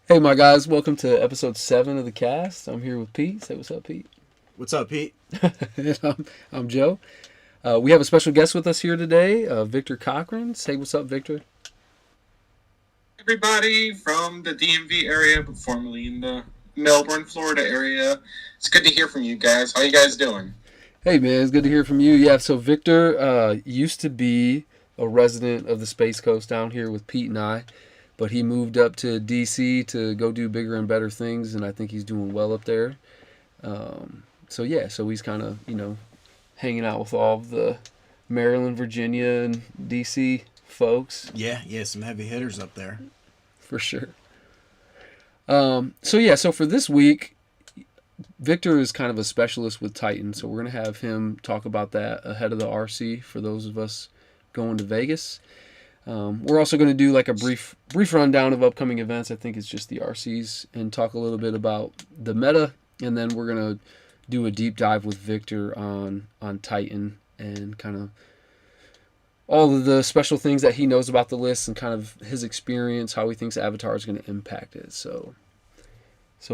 Hey, my guys, welcome to episode 7 of the cast. I'm here with Pete. Say what's up, Pete. What's up, Pete? I'm Joe. We have a special guest with us here today, Victor Cochran. Say what's up, Victor. Everybody from the DMV area, but formerly in the Melbourne, Florida area. It's good to hear from you guys. How you guys doing? Hey, man, it's good to hear from you. Yeah, so Victor used to be a resident of the Space Coast down here with Pete and I, but he moved up to D.C. to go do bigger and better things, and I think he's doing well up there. So he's kind of, hanging out with all of the Maryland, Virginia, and D.C. folks. Yeah, some heavy hitters up there. For sure. So for this week, Victor is kind of a specialist with Titan, so we're going to have him talk about that ahead of the RC for those of us going to Vegas. We're also going to do like a brief rundown of upcoming events. I think it's just the RCs, and talk a little bit about the meta, and then we're going to do a deep dive with Victor on Titan and kind of all of the special things that he knows about the list and kind of his experience, how he thinks Avatar is going to impact it. So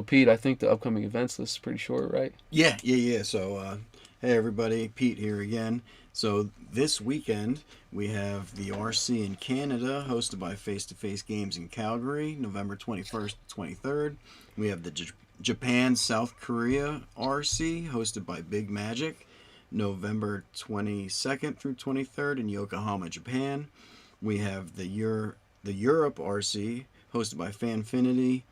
Pete, I think the upcoming events list is pretty short, right? Yeah. So, hey everybody, Pete here again. So this weekend we have the RC in Canada, hosted by Face to Face Games in Calgary, November 21st to 23rd. We have the Japan South Korea RC, hosted by Big Magic, November 22nd through 23rd in Yokohama, Japan. We have the Europe RC, hosted by Fanfinity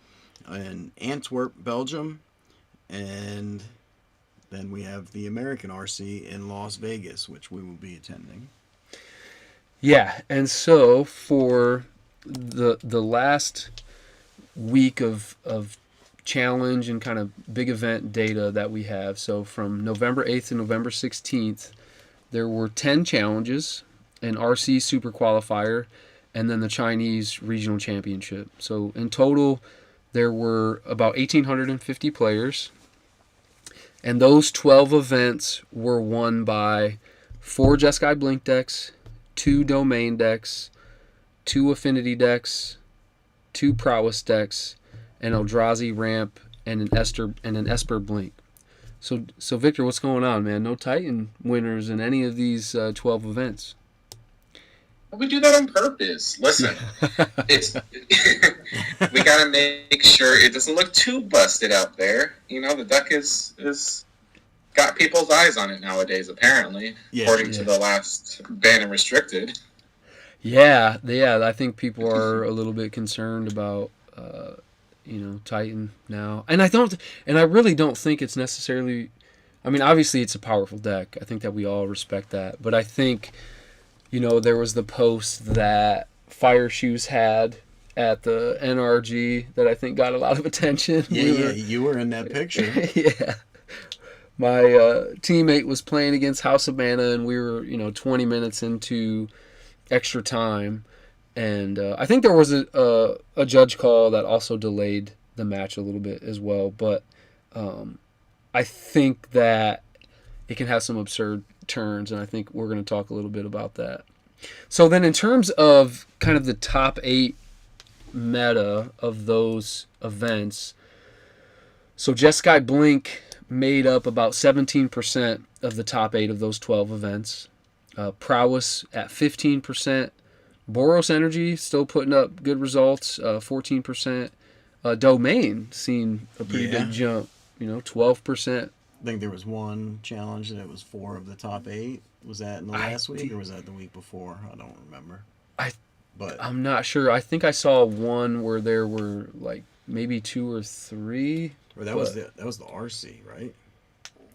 in Antwerp, Belgium. And then we have the American RC in Las Vegas, which we will be attending. Yeah, and so for the last week of challenge and kind of big event data that we have, so from November 8th to November 16th, there were 10 challenges, an RC Super Qualifier, and then the Chinese Regional Championship. So in total, there were about 1,850 players, and those 12 events were won by 4 Jeskai Blink decks, 2 Domain decks, 2 Affinity decks, 2 Prowess decks, an Eldrazi Ramp, and an Esper Blink. So Victor, what's going on, man? No Titan winners in any of these 12 events. We do that on purpose. Listen, it's we gotta make sure it doesn't look too busted out there. The deck is got people's eyes on it nowadays, apparently, according to the last ban and restricted. Yeah, I think people are a little bit concerned about Titan now, and I really don't think it's necessarily. I mean, obviously it's a powerful deck. I think that we all respect that, but I think there was the post that Fire Shoes had at the NRG that I think got a lot of attention. You were in that picture. Yeah. My teammate was playing against House of Mana, and we were 20 minutes into extra time, and I think there was a judge call that also delayed the match a little bit as well, but I think that it can have some absurd turns, and I think we're going to talk a little bit about that. So then in terms of kind of the top 8 meta of those events, so Jeskai Blink made up about 17% of the top 8 of those 12 events. Prowess at 15%. Boros Energy still putting up good results, 14%. Domain seen a pretty big jump, 12%. I think there was one challenge that was 4 of the top 8. Was that in the last week or was that the week before? I don't remember. I'm not sure. I think I saw one where there were like maybe 2 or 3. Or that was the RC, right?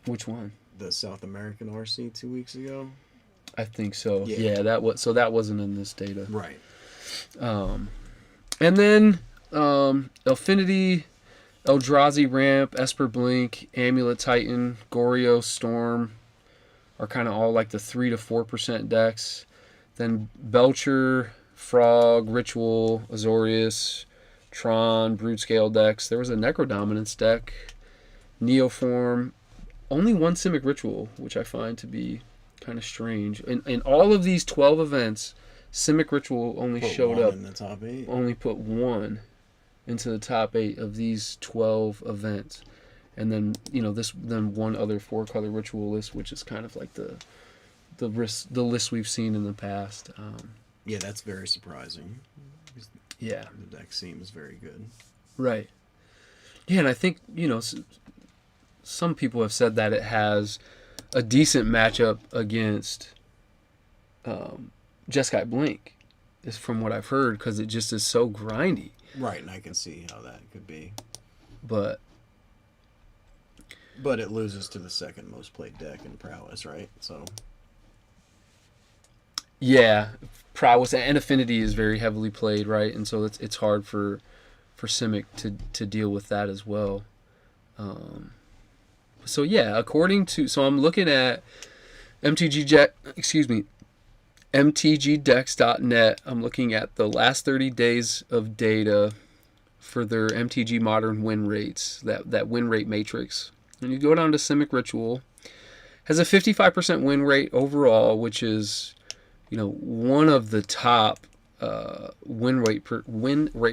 Which one? The South American RC 2 weeks ago. I think so. Yeah, that wasn't in this data. Right. And then Affinity, Eldrazi Ramp, Esper Blink, Amulet Titan, Goryo Storm are kind of all like the 3 to 4% decks. Then Belcher, Frog, Ritual, Azorius, Tron, Brood Scale decks. There was a Necrodominance deck, Neoform, only one Simic Ritual, which I find to be kind of strange. In all of these 12 events, Simic Ritual only showed up. In the top 8. Only put 1. into the top 8 of these 12 events. And then, then one other 4-color ritual list, which is kind of like the list we've seen in the past. Yeah, that's very surprising. Yeah. The deck seems very good. Right. Yeah, and I think, some people have said that it has a decent matchup against Jeskai Blink, is from what I've heard, because it just is so grindy. Right, and I can see how that could be. But it loses to the second most played deck in prowess, right? So yeah, prowess and affinity is very heavily played, right? And so it's hard for Simic to deal with that as well. So yeah, so I'm looking at MTGDecks.net. I'm looking at the last 30 days of data for their MTG Modern win rates, that win rate matrix. And you go down to Simic Ritual, has a 55% win rate overall, which is, one of the top win rate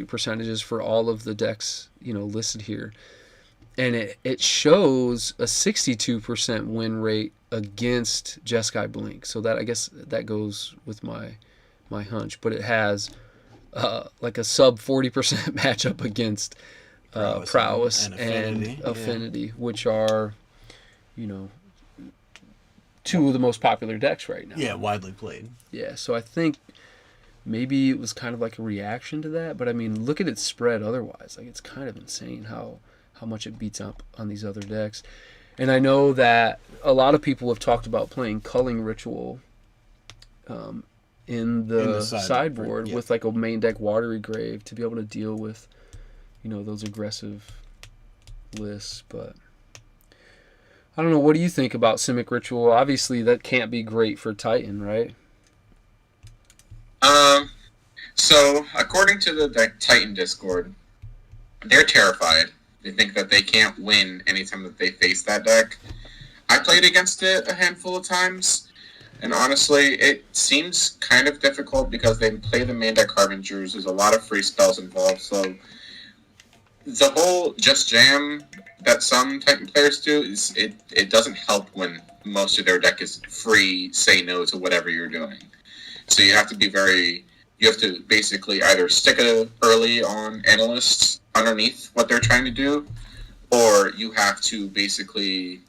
percentages for all of the decks, listed here. And it shows a 62% win rate against Jeskai Blink. So that, I guess, that goes with my hunch. But it has like a sub 40% matchup against Prowess and Affinity, which are, two of the most popular decks right now. Yeah, widely played. Yeah, so I think maybe it was kind of like a reaction to that. But, I mean, look at its spread otherwise. Like, it's kind of insane how much it beats up on these other decks. And I know that a lot of people have talked about playing Culling Ritual in the sideboard with like a main deck Watery Grave to be able to deal with, those aggressive lists. But I don't know. What do you think about Simic Ritual? Obviously, that can't be great for Titan, right? So according to the Titan Discord, they're terrified. They think that they can't win anytime that they face that deck. I played against it a handful of times, and honestly, it seems kind of difficult because they play the main deck Harbingers. There's a lot of free spells involved, so the whole just jam that some Titan players do it doesn't help when most of their deck is free, say no to whatever you're doing. So you have to basically either stick it early on analysts underneath what they're trying to do, or you have to basically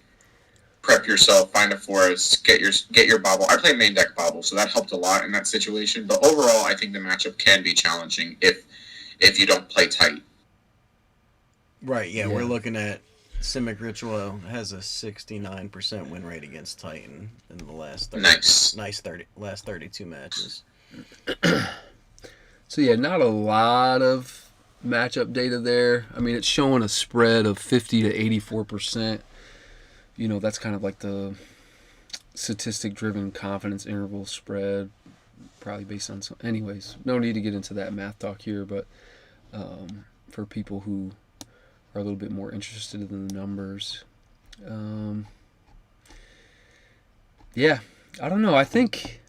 prep yourself, find a forest, get your bobble. I play main deck bobble, so that helped a lot in that situation. But overall, I think the matchup can be challenging if you don't play tight. Right. Yeah, we're looking at Simic Ritual has a 69% win rate against Titan in the last 32 matches. So yeah, not a lot of matchup data there. I mean, it's showing a spread of 50 to 84%. That's kind of like the statistic-driven confidence interval spread, probably based on some. Anyways, no need to get into that math talk here, but for people who are a little bit more interested in the numbers, yeah, I don't know. I think.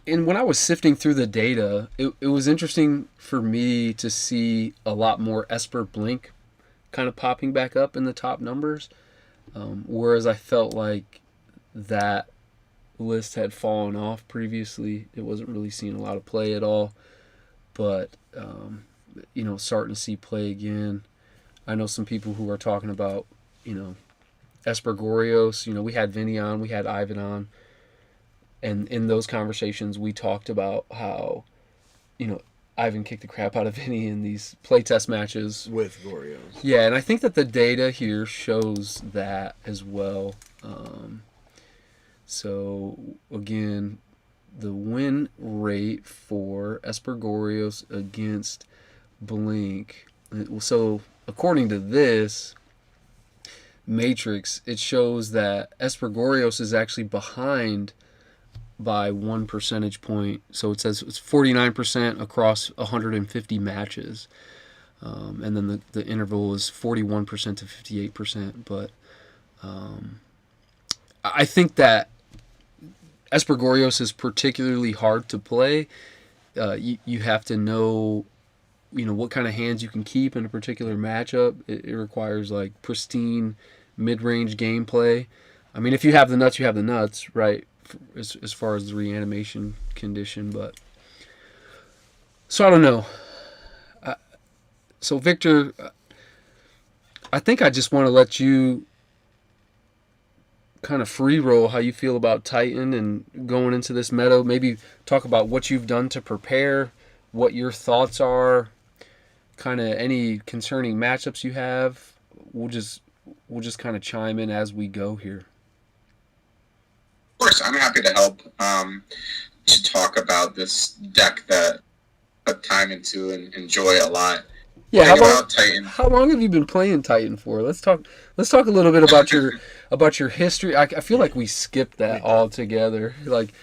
And when I was sifting through the data, it was interesting for me to see a lot more Esper Blink kind of popping back up in the top numbers, whereas I felt like that list had fallen off previously. It wasn't really seeing a lot of play at all, but starting to see play again. I know some people who are talking about Esper Gorios. We had Vinny on, we had Ivan on. And in those conversations, we talked about how, Ivan kicked the crap out of Vinny in these playtest matches. With Gorios. Yeah, and I think that the data here shows that as well. So, again, the win rate for Esper Gorios against Blink. So, according to this matrix, it shows that Esper Gorios is actually behind by 1 percentage point. So it says it's 49% across 150 matches. And then the interval is 41% to 58%. But I think that Esper Gorios is particularly hard to play. You have to know what kind of hands you can keep in a particular matchup. It requires like pristine mid-range gameplay. I mean, if you have the nuts, you have the nuts, right? As far as the reanimation condition, but so I don't know. So Victor, I think I just want to let you kind of free roll how you feel about Titan and going into this meta. Maybe talk about what you've done to prepare, what your thoughts are, kind of any concerning matchups you have. We'll just kind of chime in as we go here. Of course, I'm happy to help to talk about this deck that I put time into and enjoy a lot. Yeah, Titan. How long have you been playing Titan for? Let's talk a little bit about your history. I feel like we skipped that altogether. Like,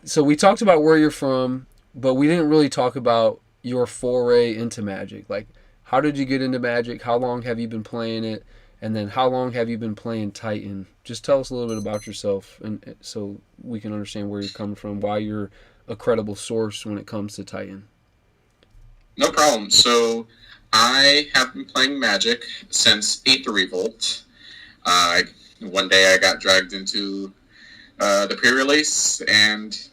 so we talked about where you're from, but we didn't really talk about your foray into Magic. Like, how did you get into Magic? How long have you been playing it? And then how long have you been playing Titan? Just tell us a little bit about yourself, and so we can understand where you're coming from, why you're a credible source when it comes to Titan. No problem. So I have been playing Magic since 8th Revolt. One day I got dragged into the pre-release, and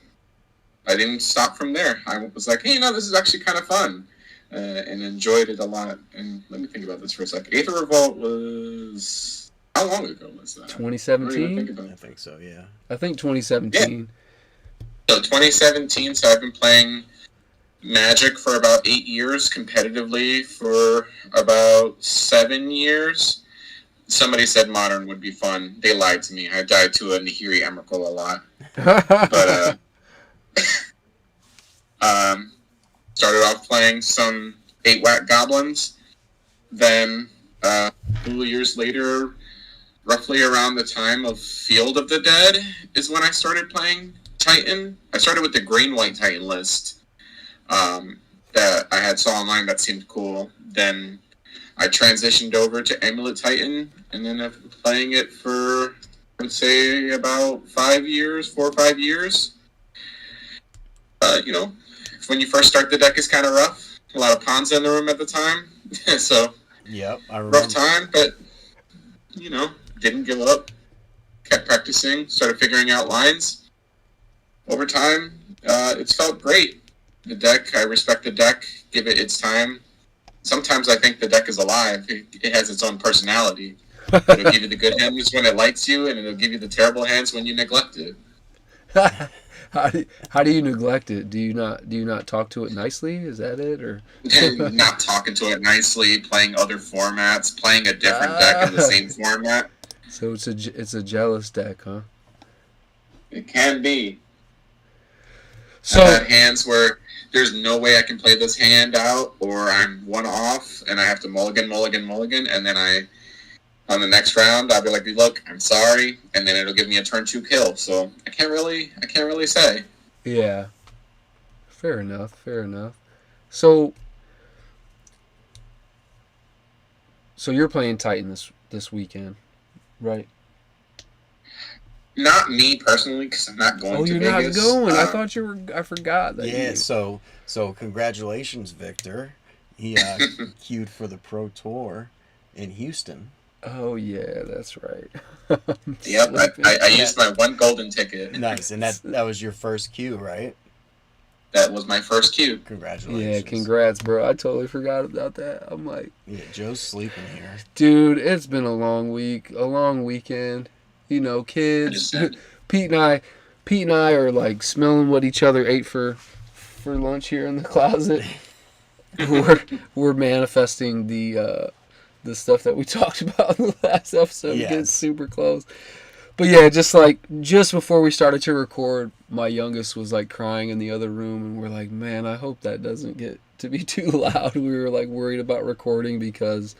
I didn't stop from there. I was like, hey, this is actually kind of fun, and enjoyed it a lot. And let me think about this for a second. 8th Revolt was... How long ago was that? 2017? I think so, yeah. I think 2017. Yeah. So 2017, so I've been playing Magic for about 8 years, competitively for about 7 years. Somebody said Modern would be fun. They lied to me. I died to a Nahiri Emrakul a lot. But started off playing some 8-whack goblins. Then a few years later, roughly around the time of Field of the Dead, is when I started playing Titan. I started with the green-white Titan list. That I had saw online that seemed cool. Then I transitioned over to Amulet Titan, and then I've been playing it for, I would say, about 4 or 5 years. When you first start, the deck is kind of rough. A lot of pawns in the room at the time. So, yep, I remember. Rough time, but, didn't give up. Kept practicing, started figuring out lines. Over time, it's felt great. The deck, I respect the deck, give it its time. Sometimes I think the deck is alive. It has its own personality. It'll give you the good hands when it likes you, and it'll give you the terrible hands when you neglect it. How do you neglect it? Do you not talk to it nicely? Is that it, or not talking to it nicely, playing other formats, playing a different deck in the same format? So it's a jealous deck, huh? It can be. So I've had hands where there's no way I can play this hand out, or I'm one off, and I have to mulligan, and then on the next round, I'll be like, look, I'm sorry, and then it'll give me a turn 2 kill. So I can't really say. Yeah. Fair enough. So you're playing Titan this weekend, right? Not me personally, because I'm not going to Vegas. Oh, you're not going. I thought you were. I forgot that. Yeah. So congratulations, Victor. He queued for the Pro Tour in Houston. Oh yeah, that's right. Yep, I used my one golden ticket. Nice, and that was your first queue, right? That was my first queue. Congratulations. Yeah, congrats, bro. I totally forgot about that. I'm like, yeah, Joe's sleeping here. Dude, it's been a long week, a long weekend. Kids. Pete and I are like smelling what each other ate for lunch here in the closet. We're manifesting the stuff that we talked about in the last episode. Yes. Getting super close. But yeah, just before we started to record, my youngest was like crying in the other room, and we're like, man, I hope that doesn't get to be too loud. We were like worried about recording because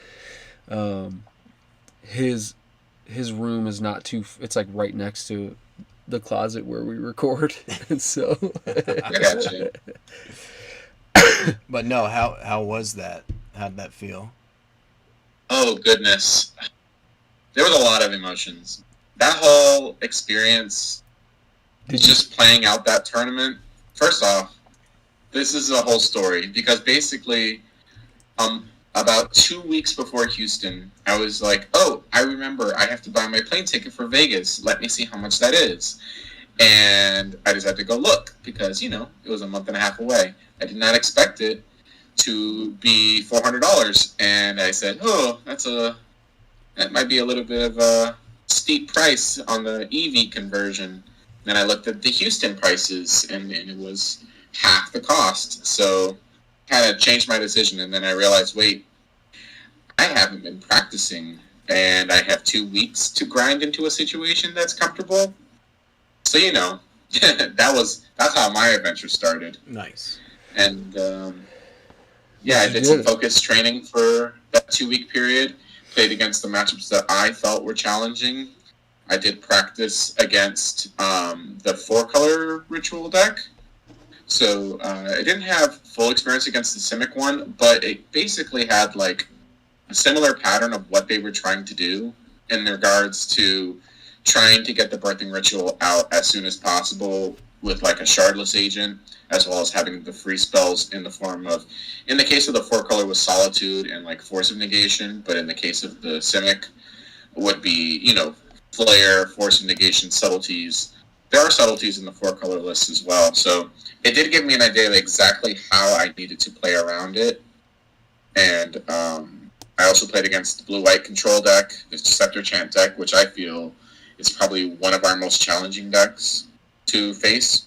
his room is not too. It's like right next to the closet where we record, and so. I got you. But no, how was that? How'd that feel? Oh goodness, there was a lot of emotions. That whole experience, just playing out that tournament. First off, this is a whole story because basically, about 2 weeks before Houston, I was like, oh, I remember I have to buy my plane ticket for Vegas. Let me see how much that is. And I just had to go look because, it was a month and a half away. I did not expect it to be $400. And I said, oh, that might be a little bit of a steep price on the EV conversion. Then I looked at the Houston prices, and it was half the cost. So kind of changed my decision, and then I realized, wait, I haven't been practicing, and I have 2 weeks to grind into a situation that's comfortable. So that's how my adventure started. Nice. And I did some focused training for that 2 week period. Played against the matchups that I felt were challenging. I did practice against the 4-color ritual deck. So I didn't have full experience against the Simic one, but it basically had like a similar pattern of what they were trying to do in regards to trying to get the birthing ritual out as soon as possible with like a shardless agent, as well as having the free spells in the form of, in the case of the 4-color was Solitude and like Force of Negation, but in the case of the Simic would be, Flare, Force of Negation, Subtleties. There are subtleties in the 4-color list as well, so it did give me an idea of exactly how I needed to play around it. And I also played against the blue-white control deck, the Scepter Chant deck, which I feel is probably one of our most challenging decks to face,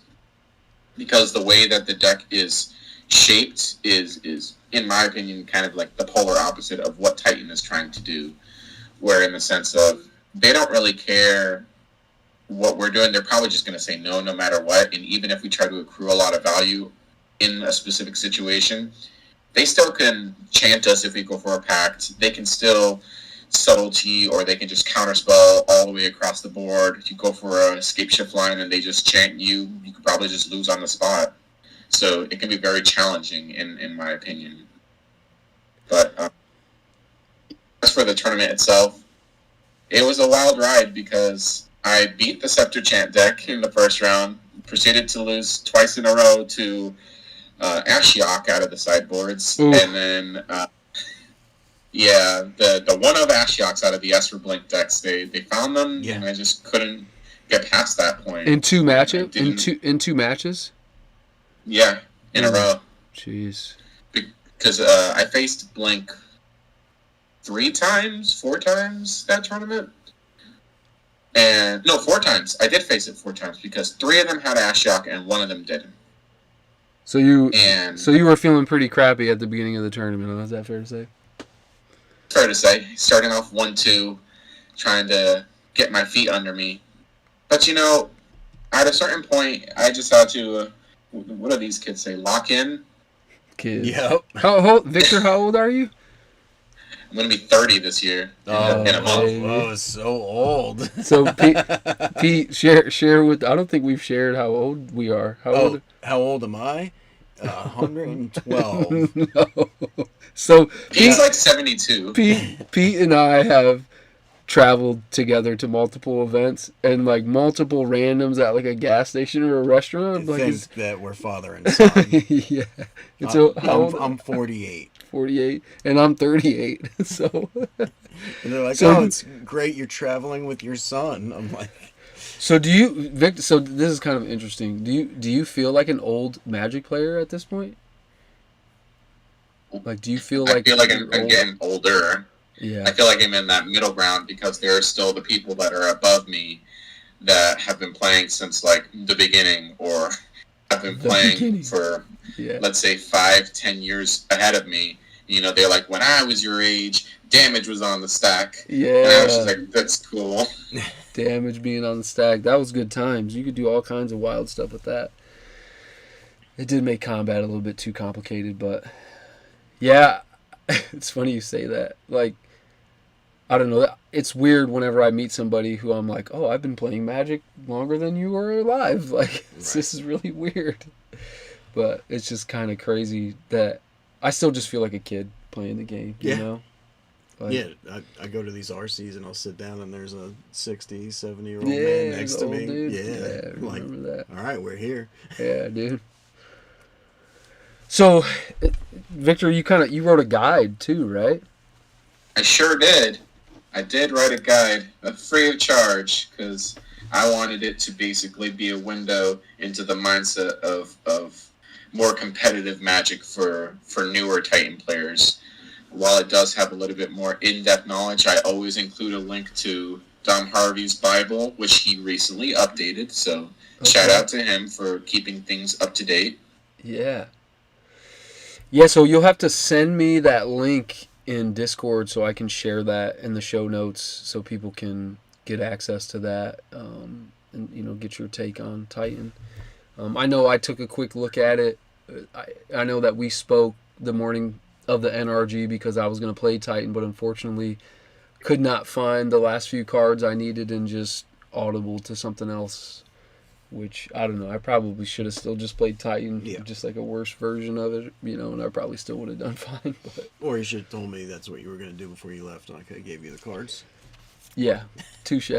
because the way that the deck is shaped is in my opinion, kind of like the polar opposite of what Titan is trying to do, where in the sense of they don't really care what we're doing, they're probably just going to say no matter what, and even if we try to accrue a lot of value in a specific situation, they still can chant us if we go for a pact. They can still subtlety, or they can just counterspell all the way across the board. If you go for an escape shift line and they just chant you could probably just lose on the spot. So it can be very challenging in my opinion. But as for the tournament itself, it was a wild ride because I beat the Scepter Chant deck in the first round, proceeded to lose twice in a row to Ashiok out of the sideboards, and then the one of Ashioks out of the Esper Blink decks, they found them, and I just couldn't get past that point. In two matches? In two matches? Yeah, in a row. Jeez. Because I faced Blink 4 times that tournament. And no, 4 times. I did face it 4 times because 3 of them had Ashiok and 1 of them didn't. So you were feeling pretty crappy at the beginning of the tournament, huh? Is that fair to say? Fair to say. Starting off 1-2, trying to get my feet under me. But at a certain point, I just had to, what do these kids say, lock in? Kids. Yep. Victor, how old are you? I'm going to be 30 this year in a month. Oh, so old. So, Pete, share with, I don't think we've shared how old we are. How old am I? 112. No. So Pete's like 72. Pete and I have traveled together to multiple events and like multiple randoms at like a gas station or a restaurant. I think that we're father and son. Yeah. And so I'm 48. 48 and I'm 38. So and they're like, "Oh, it's great you're traveling with your son." I'm like, so do you, Victor? So this is kind of interesting. Do you feel like an old Magic player at this point? Like, do you feel like I'm getting older? Yeah. I feel like I'm in that middle ground because there are still the people that are above me that have been playing since like the beginning, or have been playing for let's say 5-10 years ahead of me. They're like, when I was your age, Damage was on the stack. Yeah. And I was just like, that's cool. Damage being on the stack. That was good times. You could do all kinds of wild stuff with that. It did make combat a little bit too complicated, but yeah, it's funny you say that. Like, I don't know. It's weird whenever I meet somebody who I'm like, oh, I've been playing Magic longer than you were alive. Like, This is really weird. But it's just kind of crazy that I still just feel like a kid playing the game, you know? Like, I go to these RCs and I'll sit down and there's a 60, 70-year-old man next to me. Dude. Yeah, I remember that. All right, we're here. Yeah, dude. So, Victor, you wrote a guide too, right? I sure did. I did write a guide, free of charge, because I wanted it to basically be a window into the mindset of more competitive Magic for newer Titan players. While it does have a little bit more in-depth knowledge, I always include a link to Dom Harvey's Bible, which he recently updated. So shout Okay. out to him for keeping things up to date. Yeah. Yeah, so you'll have to send me that link in Discord so I can share that in the show notes so people can get access to that, and get your take on Titan. I know I took a quick look at it. I know that we spoke the morning of the NRG because I was going to play Titan, but unfortunately could not find the last few cards I needed and just audible to something else. Which I don't know. I probably should have still just played Titan, Yeah. just like a worse version of it, and I probably still would have done fine. But Or you should have told me that's what you were going to do before you left, and I could have gave you the cards. yeah, touche,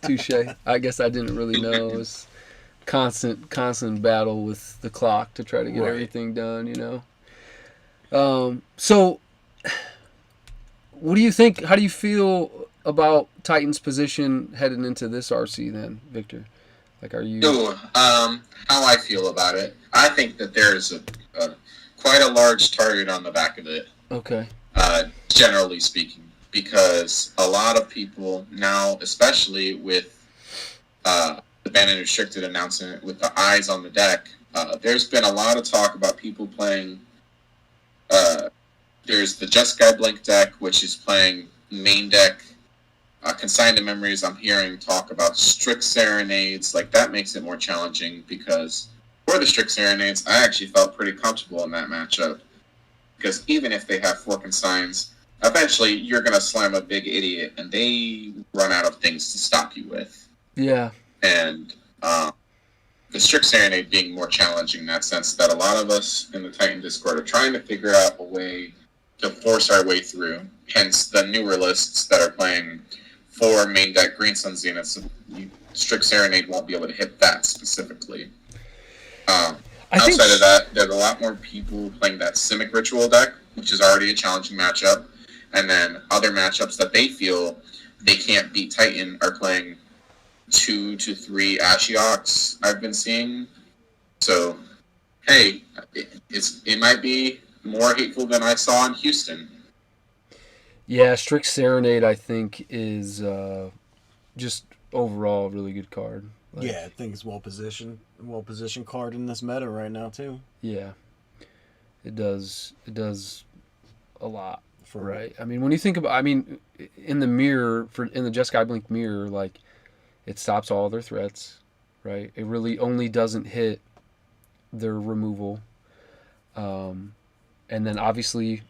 touche. I guess I didn't really know. It was constant battle with the clock to try to get Right. everything done. So, what do you think? How do you feel about Titan's position heading into this RC then, Victor? Like, are you? How I feel about it. I think that there's a quite a large target on the back of it. Okay. Generally speaking, because a lot of people now, especially with the banned and restricted announcement with the eyes on the deck, there's been a lot of talk about people playing. There's the Just Guy Blink deck, which is playing main deck. Consigned to Memories, I'm hearing talk about strict serenades. Like, that makes it more challenging because for the strict serenades, I actually felt pretty comfortable in that matchup. Because even if they have 4 consigns, eventually you're going to slam a big idiot and they run out of things to stop you with. Yeah. And the strict serenade being more challenging in that sense that a lot of us in the Titan Discord are trying to figure out a way to force our way through. Hence the newer lists that are playing 4 main deck Green Sun Zeniths. Strict Serenade won't be able to hit that specifically. Outside of that, there's a lot more people playing that Simic Ritual deck, which is already a challenging matchup. And then other matchups that they feel they can't beat Titan are playing 2 to 3 Ashioks, I've been seeing. So, hey, it might be more hateful than I saw in Houston. Yeah, Strict Serenade, I think, is just overall a really good card. Like, yeah, I think it's well positioned card in this meta right now too. Yeah, it does a lot. Right. I mean, when you think about, in the mirror in the Just Guy Blink mirror, like, it stops all their threats. Right. It really only doesn't hit their removal. And then obviously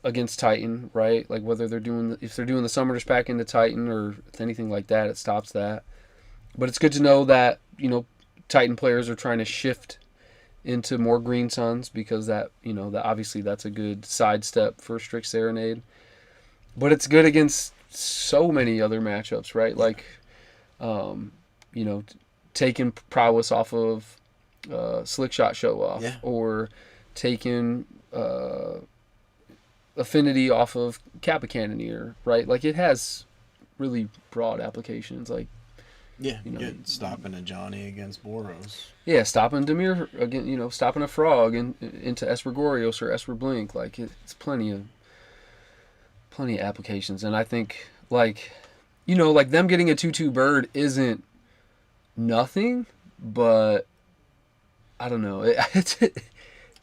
against Titan, right? Like, whether if they're doing the Summoners pack into Titan or anything like that, it stops that. But it's good to know that, Titan players are trying to shift into more Green Suns because that obviously that's a good sidestep for Strict Serenade. But it's good against so many other matchups, right? Like, taking prowess off of Slick Shot Show Off, or taking affinity off of Kappa Cannoneer, right? Like, it has really broad applications. Like, stopping a Johnny against Boros. Yeah, stopping Demir again. Stopping a frog into Esper Gorios or Esper Blink. Like, it's plenty of applications, and I think like them getting a 2/2 bird isn't nothing, but I don't know.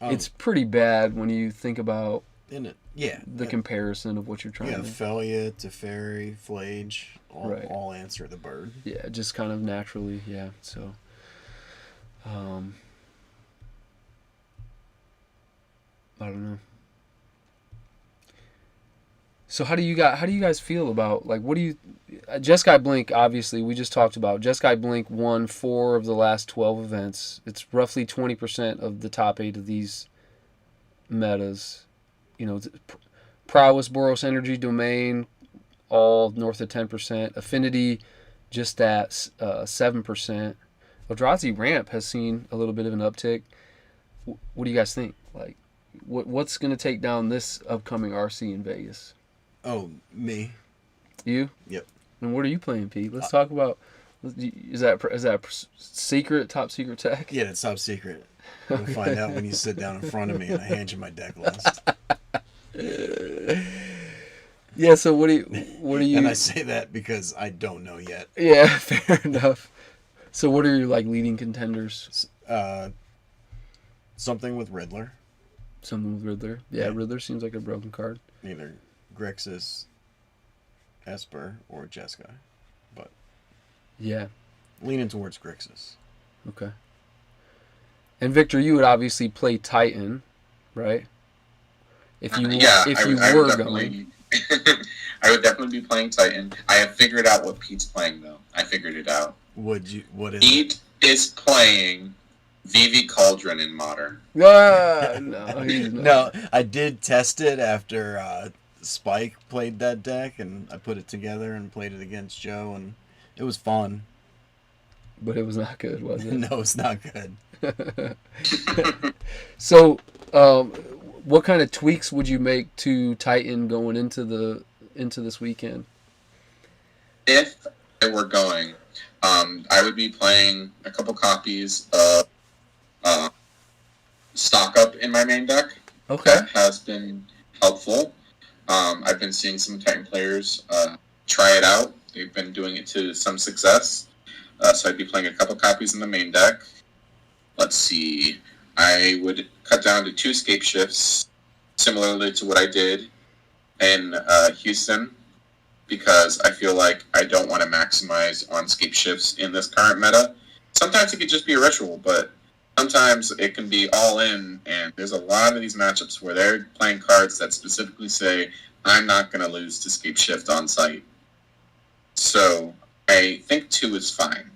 It's pretty bad when you think about the comparison of what you're trying to. Felia, Teferi, Flage, all answer the bird. Yeah, just kind of naturally, so I don't know. So how do you guys feel about, like, what do you Jeskai Blink, obviously we just talked about. Jeskai Blink won 4 of the last 12 events. It's roughly 20% of the top 8 of these metas. Prowess, Boros Energy, Domain, all north of 10%. Affinity, just at 7%. Eldrazi Ramp has seen a little bit of an uptick. What do you guys think? Like, what's going to take down this upcoming RC in Vegas? Oh, me. You? Yep. And what are you playing, Pete? Let's talk about. Is that secret, top secret tech? Yeah, it's top secret. You'll find out when you sit down in front of me and I hand you my deck list. Yeah. So what do you? And I say that because I don't know yet. Yeah, fair enough. So what are your like leading contenders? Something with Riddler. Something with Riddler. Yeah, Yeah. Riddler seems like a broken card. Either Grixis, Esper, or Jeskai. But Yeah. leaning towards Grixis. Okay. And Victor, you would obviously play Titan, right? If you I were would going. definitely, I would definitely be playing Titan. I have figured out what Pete's playing though. I figured it out. What is it? Pete is playing VV Cauldron in Modern. Ah, no, he's not. No, I did test it after Spike played that deck, and I put it together and played it against Joe, and it was fun. But it was not good, was it? No, it's not good. So, what kind of tweaks would you make to Titan going into this weekend? If I were going, I would be playing a couple copies of Stock Up in my main deck. Okay. That has been helpful. I've been seeing some Titan players try it out. They've been doing it to some success. So I'd be playing a couple copies in the main deck. Let's see. I would cut down to 2 scape shifts, similarly to what I did in Houston, because I feel like I don't want to maximize on scape shifts in this current meta. Sometimes it could just be a ritual, but sometimes it can be all in, and there's a lot of these matchups where they're playing cards that specifically say, I'm not going to lose to scape shift on site. So I think 2 is fine.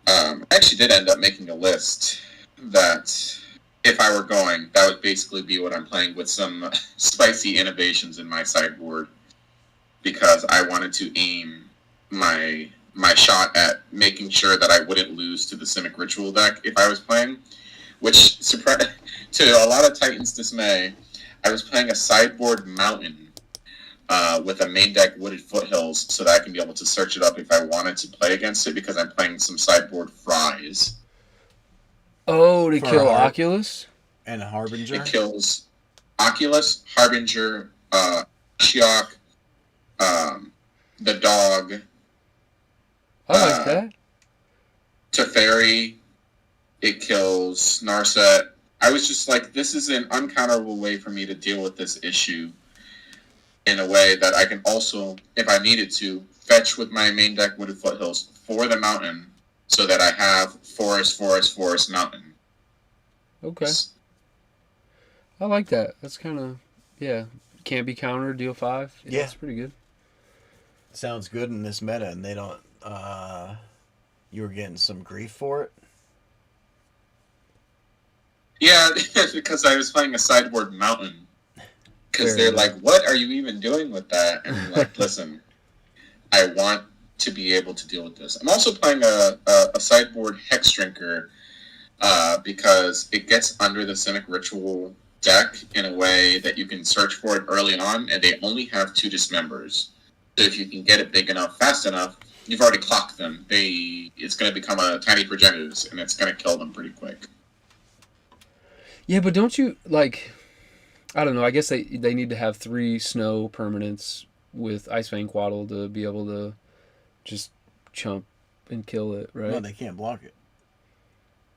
I actually did end up making a list that, if I were going, that would basically be what I'm playing with some spicy innovations in my sideboard, because I wanted to aim my shot at making sure that I wouldn't lose to the Simic Ritual deck if I was playing, which, to a lot of Titans' dismay, I was playing a sideboard Mountain with a main deck Wooded Foothills, so that I can be able to search it up if I wanted to play against it, because I'm playing some sideboard Fries. Oh, to For kill a heart. Oculus? And a Harbinger. It kills Oculus, Harbinger, Shiok, the dog, I like that. Teferi. It kills Narset. I was just like, this is an uncounterable way for me to deal with this issue in a way that I can also, if I needed to, fetch with my main deck Wooded Foothills for the mountain, so that I have forest, mountain. Okay. I like that. That's kind of, yeah. Can't be countered, deal 5. Yeah. That's pretty good. Sounds good in this meta, and they don't. You were getting some grief for it. Yeah, because I was playing a sideboard mountain. Because Fair they're enough. like, what are you even doing with that? And I'm like, listen, I want to be able to deal with this. I'm also playing a sideboard Hex Drinker, because it gets under the Simic Ritual deck in a way that you can search for it early on, and they only have 2 dismembers. So if you can get it big enough, fast enough, you've already clocked them. It's going to become a tiny progenitors, and it's going to kill them pretty quick. Yeah, but don't you, like, I don't know, I guess they need to have 3 snow permanents with Icefang Quaddle to be able to just chump and kill it, right? No, they can't block it.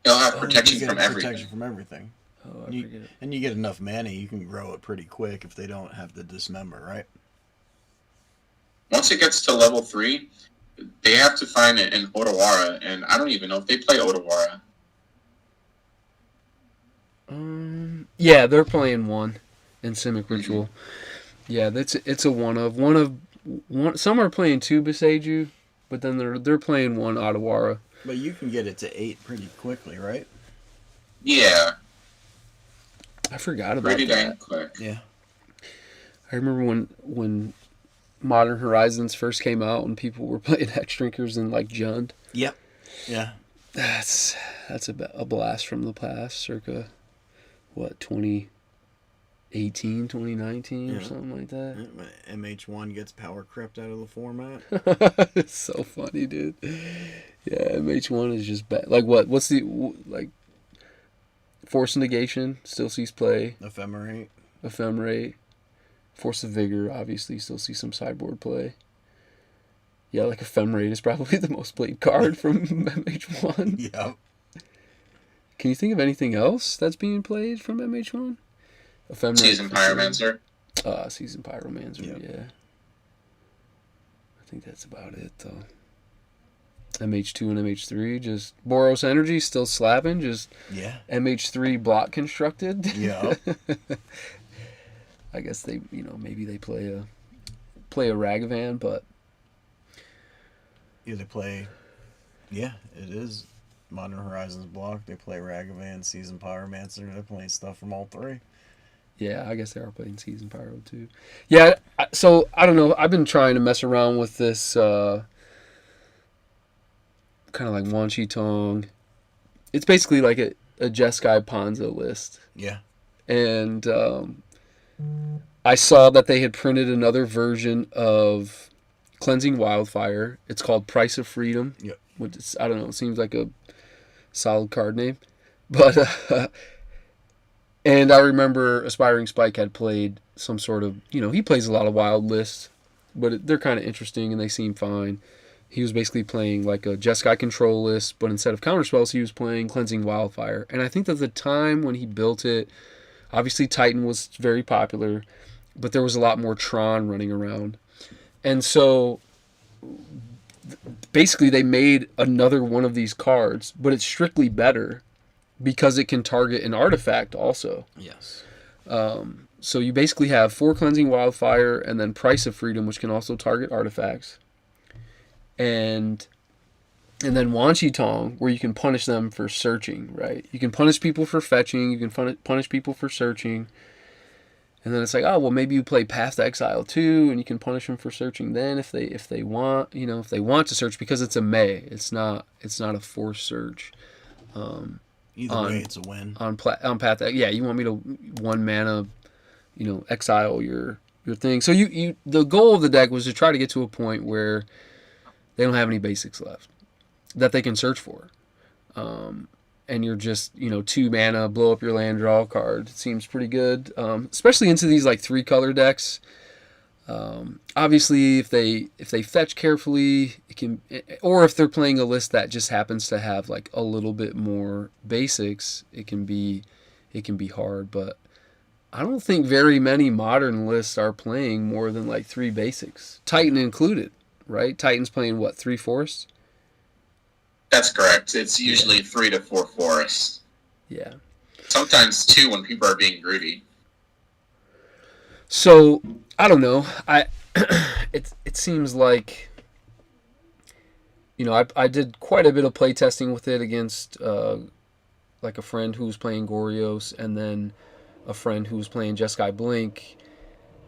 They'll have You protection get from everything. Protection from everything. Oh, I You- forget it. And you get enough mana, you can grow it pretty quick if they don't have the dismember, right? Once it gets to level 3, they have to find it in Otawara, and I don't even know if they play Otawara. Yeah, they're playing 1 in Simic Ritual. Yeah, it's a one of some are playing 2 Beseiju, but then they're playing 1 Otawara. But you can get it to 8 pretty quickly, right? Yeah, I forgot about pretty that. dang quick. Yeah. I remember when Modern Horizons first came out and people were playing Hex Drinkers and like Jund. Yep. Yeah. That's a blast from the past, circa what, 2018, 2019 or something like that. MH1 gets power crept out of the format. It's so funny, dude. Yeah, MH1 is just bad. Like what? What's the like? Force negation still sees play. Ephemerate. Force of vigor obviously still sees some sideboard play. Yeah, like Ephemerate is probably the most played card from MH1. Yep. Can you think of anything else that's being played from MH1? Ephemerate. Season Pyromancer. Season Pyromancer, Yep. yeah. I think that's about it, though. MH2 and MH3, just Boros Energy still slapping, just MH3 block constructed. Yeah. I guess they, maybe they play a Ragavan, but they play. Yeah, it is Modern Horizons block. They play Ragavan, Season Pyromancer. They're playing stuff from all three. Yeah, I guess they are playing Season Pyro too. Yeah, so I don't know. I've been trying to mess around with this kind of like Wan Shi Tong. It's basically like a Jeskai Ponzo list. Yeah. And I saw that they had printed another version of Cleansing Wildfire. It's called Price of Freedom. Yep. Which is, I don't know, it seems like a solid card name. But and I remember Aspiring Spike had played some sort of, he plays a lot of wild lists, but they're kind of interesting and they seem fine. He was basically playing like a Jeskai control list, but instead of counterspells, he was playing Cleansing Wildfire. And I think that the time when he built it, obviously Titan was very popular, but there was a lot more Tron running around. And so basically they made another one of these cards, but it's strictly better because it can target an artifact also. Yes. So you basically have 4 Cleansing Wildfire and then Price of Freedom, which can also target artifacts. And then Wan Shi Tong, where you can punish them for searching, right? You can punish people for fetching, you can punish people for searching. And then it's like, oh, well, maybe you play Path to Exile too, and you can punish them for searching then if they want, if they want to search, because it's a May. It's not a forced search. Either way, it's a win. On Path, yeah, you want me to 1 mana, exile your thing. So the goal of the deck was to try to get to a point where they don't have any basics left that they can search for. And you're just, 2 mana, blow up your land, draw a card. It seems pretty good, especially into these like 3-color decks. Obviously, if they fetch carefully, it can, or if they're playing a list that just happens to have like a little bit more basics, it can be hard. But I don't think very many modern lists are playing more than like 3 basics, Titan included, right? Titan's playing what, 3 forests? That's correct. It's usually 3 to 4 forests. Yeah. Sometimes 2 when people are being greedy. So I don't know. It seems like, I did quite a bit of play testing with it against like a friend who was playing Gorios and then a friend who was playing Jeskai Blink,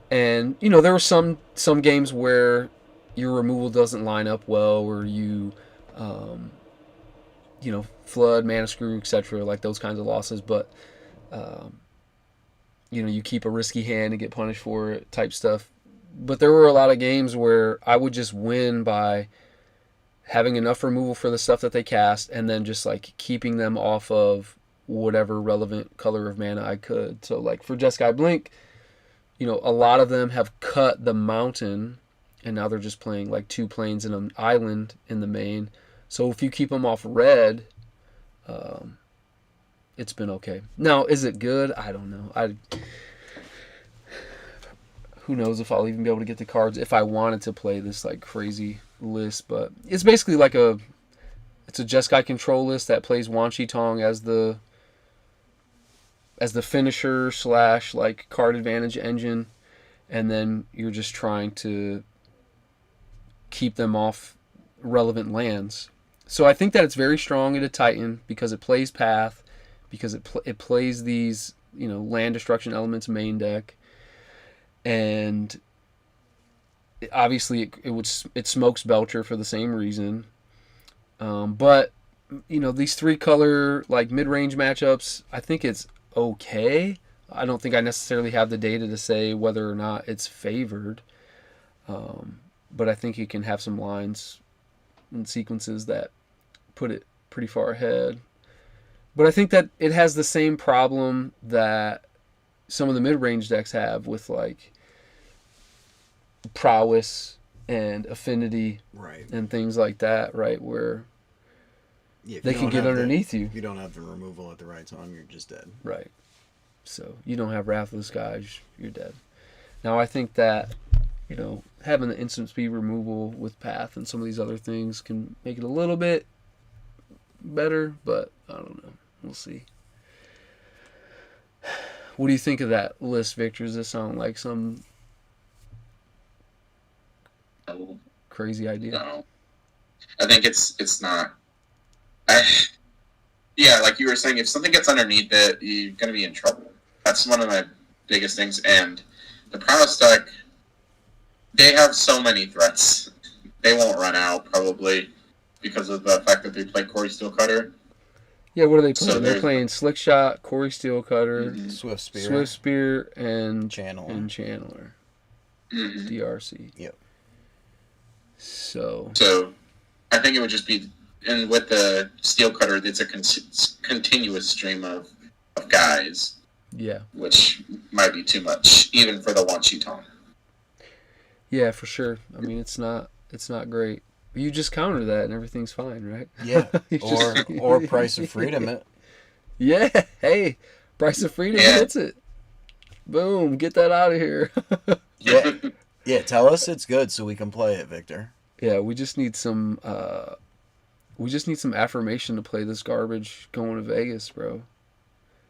and there were some games where your removal doesn't line up well, or you flood, mana screw, etc., like those kinds of losses, but you keep a risky hand and get punished for it type stuff. But there were a lot of games where I would just win by having enough removal for the stuff that they cast and then just like keeping them off of whatever relevant color of mana I could. So like for Jeskai Blink, a lot of them have cut the mountain and now they're just playing like 2 plains and an island in the main. So if you keep them off red, it's been okay. Now, is it good? I don't know. Who knows if I'll even be able to get the cards if I wanted to play this like crazy list. But it's basically like it's a Jeskai control list that plays Wan Shi Tong as the finisher / like card advantage engine, and then you're just trying to keep them off relevant lands. So I think that it's very strong at a Titan because it plays Path, because it plays these land destruction elements main deck, and obviously it smokes Belcher for the same reason. But these 3-color like mid-range matchups, I think it's okay. I don't think I necessarily have the data to say whether or not it's favored. But I think you can have some lines and sequences that put it pretty far ahead. But I think that it has the same problem that some of the mid-range decks have with like prowess and affinity Right. and things like that, right? Where Yeah, if they you can don't get have underneath you. If you don't have the removal at the right time, you're just dead. Right. So you don't have Wrath of the Skies, you're dead. Now I think that, you know, having the instant speed removal with Path and some of these other things can make it a little bit better, but I don't know. We'll see. What do you think of that list, Victor? Does this sound like some No, crazy idea? no. I think it's not. Yeah, like you were saying, if something gets underneath it, you're gonna be in trouble. That's one of my biggest things. And the prowess deck, they have so many threats. They won't run out probably because of the fact that they play Corey Steelcutter. Yeah, what are they So playing? They're there's playing Slick Shot, Corey Steelcutter, Mhm. Swift Spear. Swift Spear, and Channel. Chandler. Mhm. DRC. Yep. So So I think it would just be, and with the Steelcutter, it's a continuous stream of guys, yeah. which might be too much even for the one Cheeton. Yeah, for sure. I mean, it's not great. You just counter that and everything's fine, right? Yeah. You just- or Price of Freedom it. Yeah. Hey, Price of Freedom Yeah. hits it. Boom. Get that out of here. Yeah. Yeah, tell us it's good so we can play it, Victor. Yeah, we just need some affirmation to play this garbage going to Vegas, bro.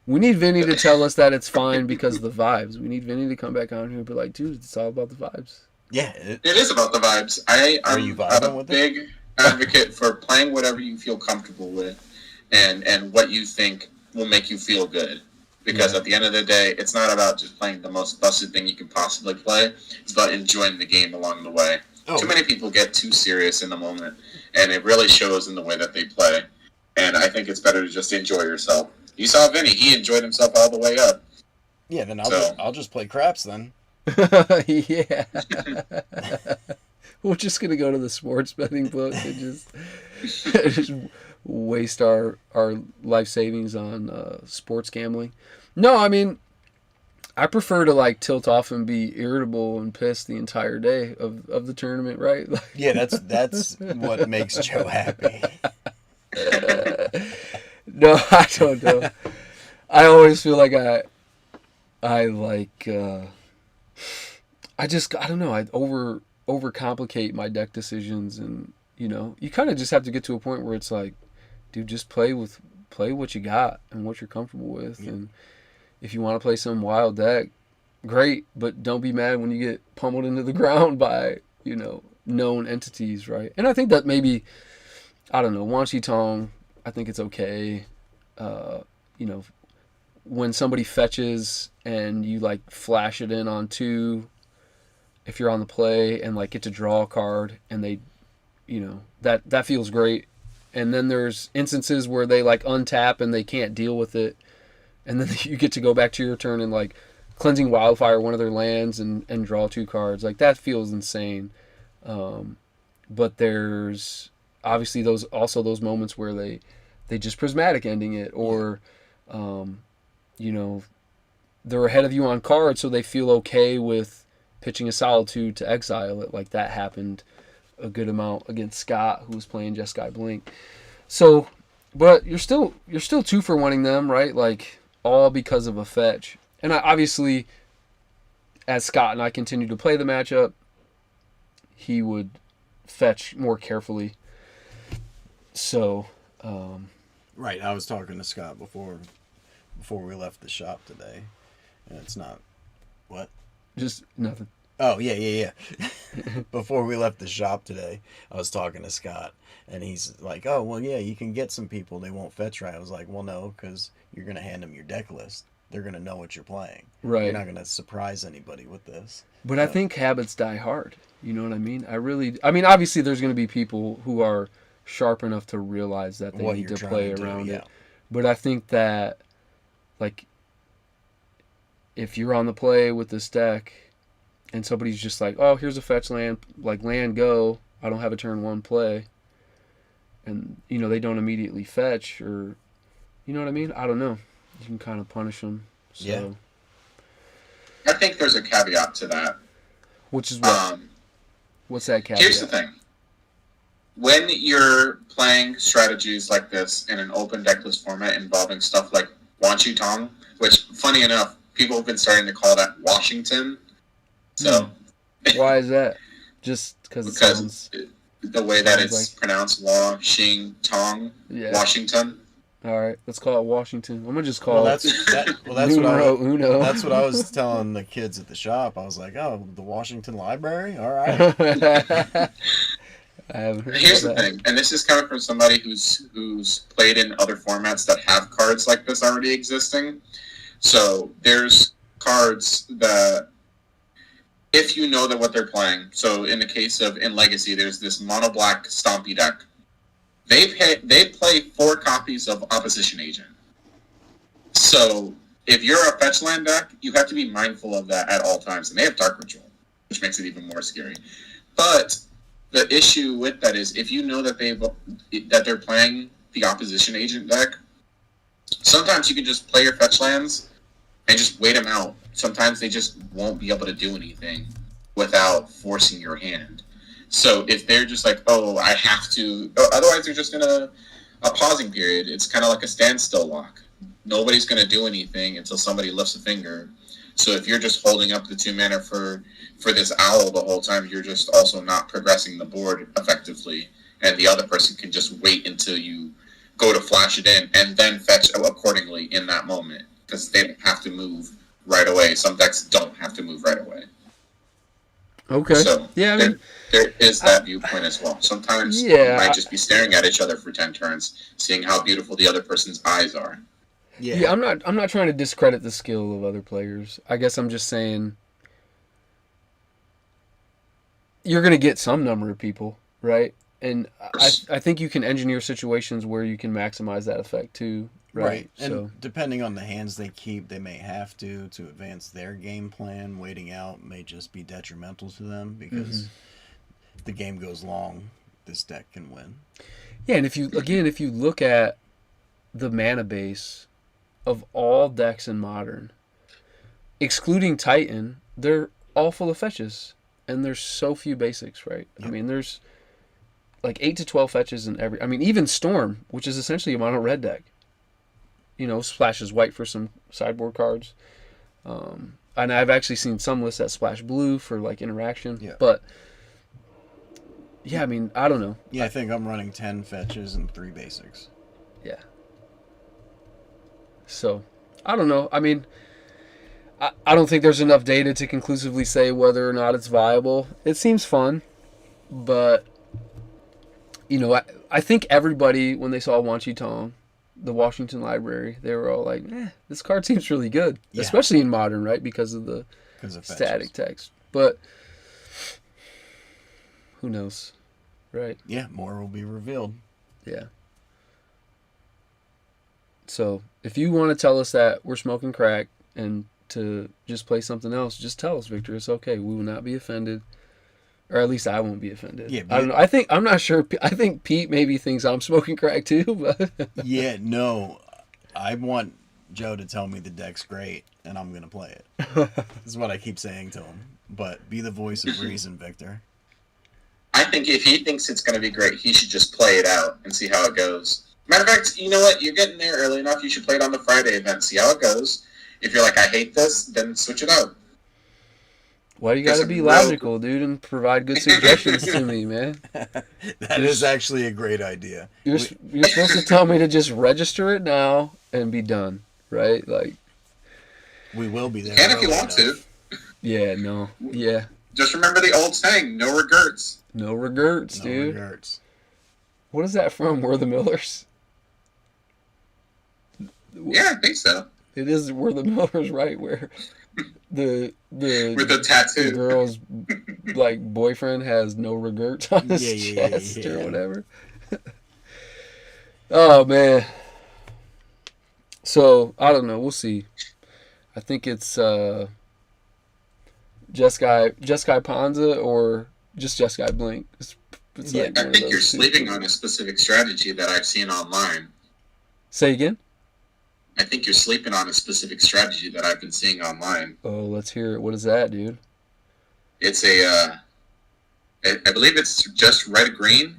We need Vinny to tell us that it's fine because of the vibes. We need Vinny to come back on here and be like, dude, it's all about the vibes. Yeah. It is about the vibes. Are I'm you vibing a with it? big advocate for playing whatever you feel comfortable with, and what you think will make you feel good. Because at the end of the day, it's not about just playing the most busted thing you can possibly play. It's about enjoying the game along the way. Oh. Too many people get too serious in the moment, and it really shows in the way that they play. And I think it's better to just enjoy yourself. You saw Vinny; he enjoyed himself all the way up. Yeah, then So- I'll just play craps then. Yeah. We're just gonna go to the sports betting book and just waste our life savings on sports gambling. No, I mean, I prefer to like tilt off and be irritable and pissed the entire day of the tournament, right? Yeah, that's what makes Joe happy. No, I don't know. I always feel like I like I don't know, I overcomplicate my deck decisions, and you know, you kind of just have to get to a point where it's like, dude, just play what you got and what you're comfortable with. Yeah. And if you want to play some wild deck, great, but don't be mad when you get pummeled into the ground by, you know, known entities, right? And I think that maybe, I don't know, Wan Shi Tong, I think it's okay. You know, when somebody fetches and you like flash it in on 2, if you're on the play and like get to draw a card and they, you know, that feels great. And then there's instances where they like untap and they can't deal with it, and then you get to go back to your turn and like Cleansing Wildfire one of their lands and draw 2 cards. Like that feels insane. But there's obviously those moments where they just prismatic ending it, or you know, they're ahead of you on cards, so they feel okay with pitching a Solitude to exile it. Like that happened a good amount against Scott, who was playing Jeskai Blink. So, but you're still 2 for winning them, right? Like all because of a fetch. And I obviously, as Scott and I continue to play the matchup, he would fetch more carefully. So, Right, I was talking to Scott before we left the shop today, and it's not what. just nothing. Oh, yeah. Before we left the shop today, I was talking to Scott, and he's like, oh, well, yeah, you can get some people, they won't fetch right. I was like, well, no, because you're going to hand them your deck list. They're going to know what you're playing. Right. You're not going to surprise anybody with this. But I think habits die hard. You know what I mean? I mean, obviously there's going to be people who are sharp enough to realize that they What need you're to play trying to do, around yeah. it. But I think that, like, if you're on the play with this deck and somebody's just like, oh, here's a fetch land, like land go, I don't have a turn 1 play, and they don't immediately fetch, or you know what I mean? I don't know. You can kind of punish them. So. Yeah. I think there's a caveat to that. Which is what? What's that caveat? Here's the thing. When you're playing strategies like this in an open decklist format involving stuff like Wanchi Tong, which, funny enough, people have been starting to call that Washington. So, why is that? Just because it sounds... the way that it's pronounced, Washington, Washington. All right, let's call it Washington. I'm gonna just call that's Numero Uno. That's what I was telling the kids at the shop. I was like, "Oh, the Washington Library. All right." I haven't heard Here's of the thing, and this is coming from somebody who's played in other formats that have cards like this already existing. So there's cards that, if you know that what they're playing. So in the case of in Legacy, there's this mono black Stompy deck. They play 4 copies of Opposition Agent. So if you're a fetch land deck, you have to be mindful of that at all times. And they have Dark Ritual, which makes it even more scary. But the issue with that is, if you know that they're playing the Opposition Agent deck, sometimes you can just play your fetch lands and just wait them out. Sometimes they just won't be able to do anything without forcing your hand. So if they're just like, oh, I have to... Otherwise, they're just in a pausing period. It's kind of like a standstill lock. Nobody's going to do anything until somebody lifts a finger. So if you're just holding up the 2 mana for this owl the whole time, you're just also not progressing the board effectively. And the other person can just wait until you go to flash it in and then fetch accordingly in that moment. Because they don't have to move right away. Some decks don't have to move right away. Okay. So yeah, I mean, there is that viewpoint as well. Sometimes you might just be staring at each other for 10 turns, seeing how beautiful the other person's eyes are. Yeah, I'm not trying to discredit the skill of other players. I guess I'm just saying you're going to get some number of people, right? And I think you can engineer situations where you can maximize that effect too. Right. And depending on the hands they keep, they may have to advance their game plan. Waiting out may just be detrimental to them, because if the game goes long, this deck can win. Yeah, and if you look at the mana base of all decks in Modern, excluding Titan, they're all full of fetches, and there's so few basics, right? Yep. I mean, there's like 8 to 12 fetches in every... I mean, even Storm, which is essentially a mono red deck, splashes white for some sideboard cards. And I've actually seen some lists that splash blue for like interaction. Yeah. But yeah, I mean, I don't know. Yeah, I think I'm running 10 fetches and 3 basics. Yeah. So, I don't know. I mean, I don't think there's enough data to conclusively say whether or not it's viable. It seems fun, but I think everybody, when they saw Wanchi Tong, the Washington Library, they were all like, this card seems really good. Yeah. Especially in Modern, right? Because of the static text. But who knows, right? Yeah, more will be revealed. Yeah. So, if you want to tell us that we're smoking crack and to just play something else, just tell us, Victor. It's okay. We will not be offended. Or at least I won't be offended. Yeah, I don't know. I'm not sure. I think Pete maybe thinks I'm smoking crack too. But yeah, no. I want Joe to tell me the deck's great, and I'm going to play it. This is what I keep saying to him. But be the voice of reason, Victor. I think if he thinks it's going to be great, he should just play it out and see how it goes. Matter of fact, you know what? You're getting there early enough. You should play it on the Friday event, see how it goes. If you're like, I hate this, then switch it out. Why you gotta be logical, dude, and provide good suggestions to me, man? That is actually a great idea. You're supposed to tell me to just register it now and be done, right? Like, we will be there. And if you want to. Yeah, no. Yeah. Just remember the old saying, no regrets. No regrets, dude. No regrets. What is that from? We're the Millers? Yeah, I think so. It is We're the Millers, right? Where the with the tattoo, the girl's like boyfriend has no regrets on his chest or whatever. Oh man. So I don't know. We'll see. I think it's Jeskai Panza or just Jeskai Blink. It's Yeah. like I one of think you're those two. sleeping on a specific strategy that I've seen online. Say again? I think you're sleeping on a specific strategy that I've been seeing online. Oh, let's hear it. What is that, dude? It's I believe it's just red green.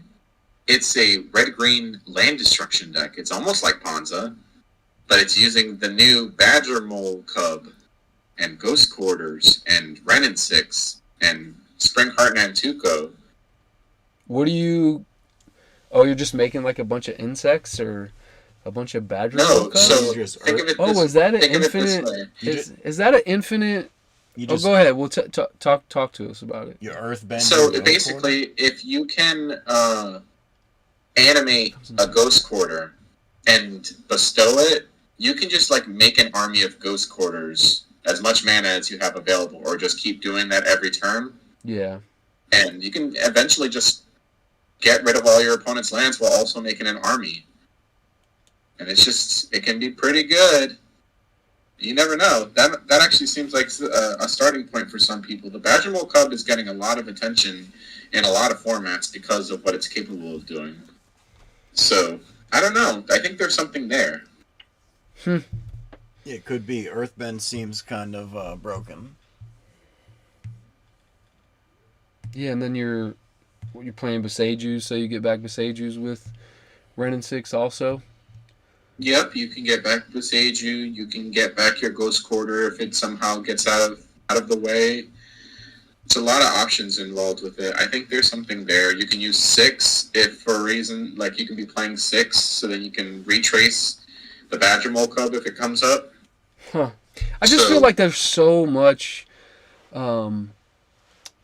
It's a red green land destruction deck. It's almost like Ponza, but it's using the new Badger Mole Cub and Ghost Quarters and Renin 6 and Spring Heart Nantuko. What do you... Oh, you're just making like a bunch of insects or a bunch of badger No, cubs? so Just think of it Oh, this, was that an think of it this infinite... way. Is that an infinite... You Oh, just go ahead. We'll talk to us about it. your earthbender. So ghost basically, if you can animate a Ghost Quarter and bestow it, you can just like make an army of Ghost Quarters, as much mana as you have available, or just keep doing that every turn, Yeah. and you can eventually just get rid of all your opponent's lands while also making an army. And it can be pretty good. You never know. That actually seems like a starting point for some people. The Badger Mole Cub is getting a lot of attention in a lot of formats because of what it's capable of doing. So, I don't know. I think there's something there. It could be. Earthbend seems kind of broken. Yeah, and then you're playing Besagus, so you get back Besagus with Renin 6 also. Yep, you can get back Besage you. You can get back your Ghost Quarter if it somehow gets out of the way. It's a lot of options involved with it. I think there's something there. You can use 6 if for a reason, like you can be playing 6, so then you can retrace the Badger Mole Cub if it comes up. Huh. I just feel like there's so much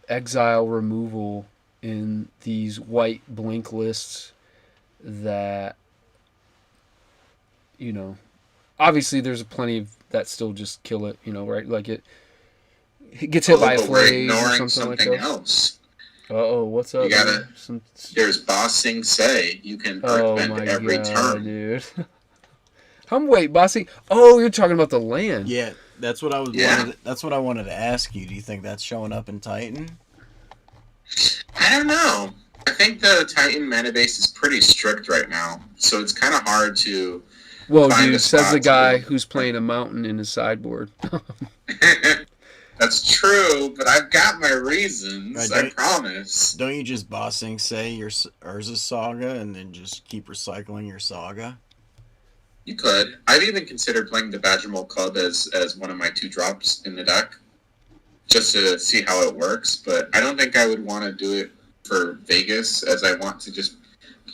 exile removal in these white blink lists that, you know, obviously there's plenty of that still just kill it, you know, right? Like it gets hit by a But we're flame or ignoring something like something that. else. Uh-oh, what's up? You gotta- man? There's Bossing Say. You can Oh earthbend my every god, turn. dude. Wait, Bossy. Oh, you're talking about the land. Yeah, that's what I was. Yeah. That's what I wanted to ask you. Do you think that's showing up in Titan? I don't know. I think the Titan mana base is pretty strict right now, so it's kind of hard to. Whoa, Find dude, a says spot the to guy do. who's playing a mountain in his sideboard. That's true, but I've got my reasons. Right, I promise. Don't you just bossing say your Urza Saga and then just keep recycling your saga? You could. I've even considered playing the Badger Mole Cub as one of my 2 drops in the deck, just to see how it works. But I don't think I would want to do it for Vegas, as I want to just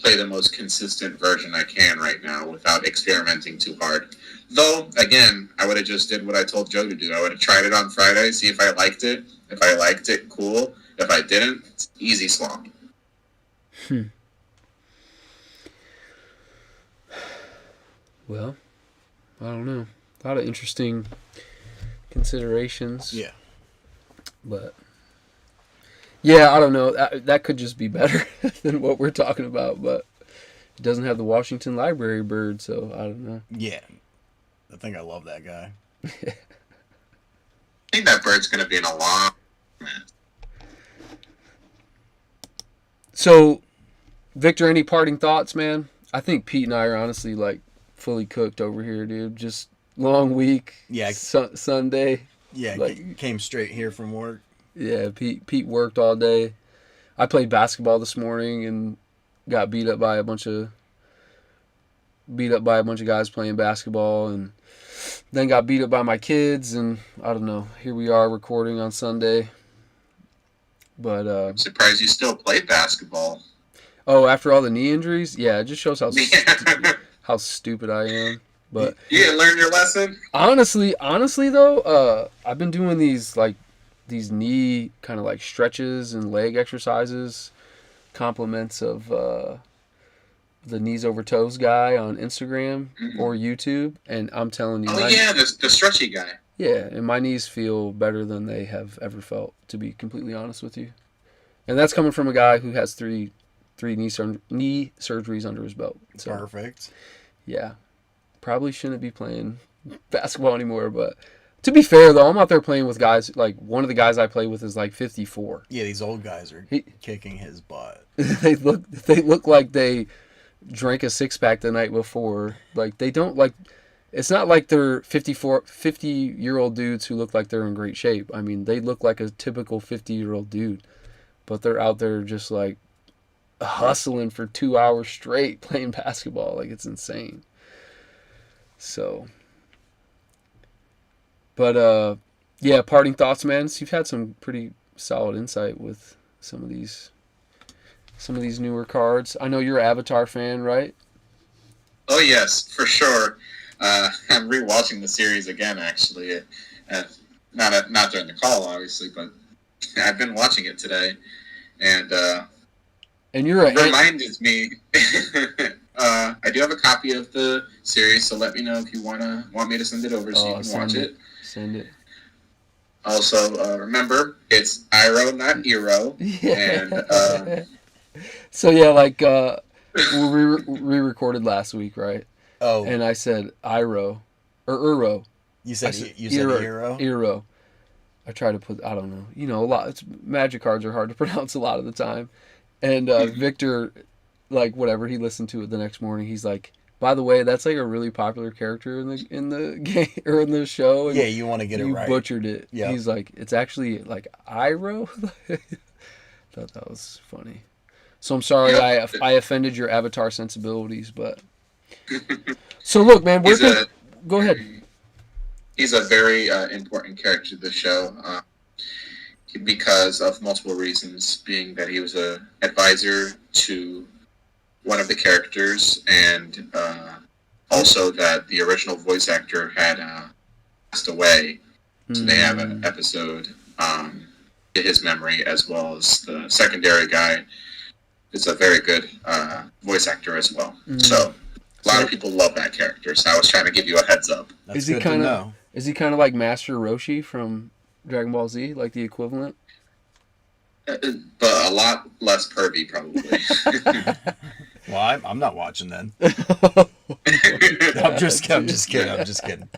play the most consistent version I can right now without experimenting too hard. Though, again, I would have just did what I told Joe to do. I would have tried it on Friday, see if I liked it. If I liked it, cool. If I didn't, it's easy swap. Well, I don't know. A lot of interesting considerations. Yeah. But yeah, I don't know. That could just be better than what we're talking about, but it doesn't have the Washington Library bird, so I don't know. Yeah. I think I love that guy. I think that bird's going to be in a long... So, Victor, any parting thoughts, man? I think Pete and I are honestly like fully cooked over here, dude. Just long week. Yeah. Sunday. Yeah, Like- came straight here from work. Yeah, Pete worked all day. I played basketball this morning and got beat up by a bunch of guys playing basketball, and then got beat up by my kids, and I don't know. Here we are recording on Sunday. But I'm surprised you still play basketball. after all the knee injuries, yeah, it just shows how Yeah. how stupid I am. But You didn't learn your lesson? honestly though, I've been doing these knee kind of like stretches and leg exercises, compliments of the knees over toes guy on Instagram or YouTube, and I'm telling you, Oh, yeah, the stretchy guy. yeah, and my knees feel better than they have ever felt, to be completely honest with you. And that's coming from a guy who has three knee surgeries under his belt. So Perfect. yeah, probably shouldn't be playing basketball anymore, but To be fair though, I'm out there playing with guys like one of the guys I play with is like 54. Yeah, these old guys are kicking his butt. They look like they drank a 6-pack the night before. Like they don't like. It's not like they're 50-year-old dudes who look like they're in great shape. I mean, they look like a typical 50-year-old dude, but they're out there just like hustling for 2 hours straight playing basketball. Like it's insane. So, but yeah, parting thoughts, man. So you've had some pretty solid insight with some of these newer cards. I know you're an Avatar fan, right? Oh yes, for sure. I'm rewatching the series again, actually. Not during the call, obviously, but I've been watching it today, and you're it reminded me. I do have a copy of the series, so let me know if you want me to send it over so you can watch it. Send it. Also, remember it's Iroh, not Eero. Yeah. And so yeah, like we recorded last week, right? Oh. And I said Iroh or Uro. You said Eero? Eero. I try to put, I don't know. You know, magic cards are hard to pronounce a lot of the time. And Victor, like whatever, he listened to it the next morning. He's like, by the way, that's like a really popular character in the game or in the show. And yeah, you want to get it right. You butchered it. Yeah. He's like, it's actually like Iroh. Thought that was funny. So I'm sorry I offended your Avatar sensibilities, but so look, man, go ahead. He's a very important character to the show because of multiple reasons, being that he was an advisor to one of the characters, and also that the original voice actor had passed away. So they have an episode in his memory, as well as the secondary guy is a very good voice actor as well. So a lot of people love that character. So I was trying to give you a heads up. That's good to know. Is he kind of like Master Roshi from Dragon Ball Z, like the equivalent? But a lot less pervy, probably. Well, I'm not watching then. I'm just kidding.